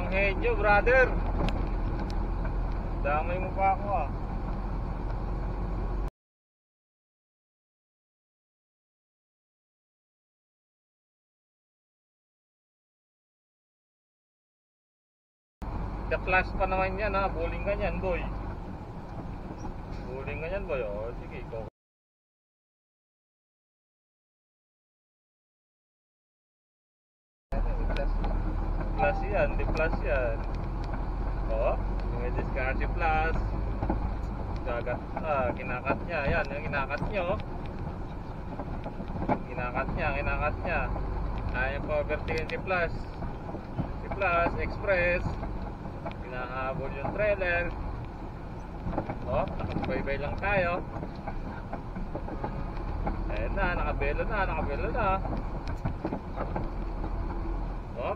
Anghenyo, brother. Damay mo pa ako ah. Ka-class pa naman yan ha. Bowling ka yan, boy. Bowling ka yan, boy. O, sige, go. Plus yan, di plus yan. O, may discard plus. Gagat, kinakat niya. Yan, yung kinakat nyo. Kinakat niya. Ayan po, vertical si plus. Si plus, express. Hinahabol yung trailer. O, nakasubaybay lang tayo. Ayan na, nakabelo na. O,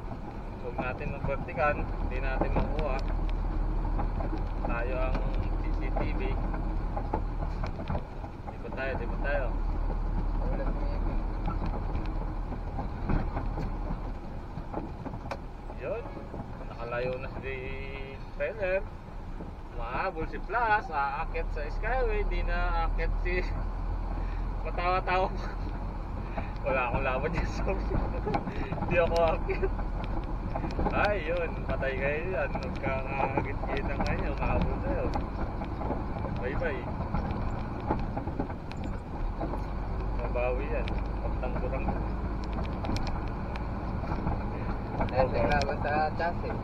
huwag natin ng vertical. Hindi natin makuha. Tayo ang CCTV. Di ba tayo? Yun, nakalayo na si trailer. Mahabol si Plus, aakit sa Skyway. Di na aakit si matawa-tawa. Wala akong laban niya sa di ako aakit. Ay yun, patay kayo yan. Nagkakagit-git ang kayo, mahabol tayo. Bye bye. Mabawi yan, pagtangkurang. Laban sa chassis.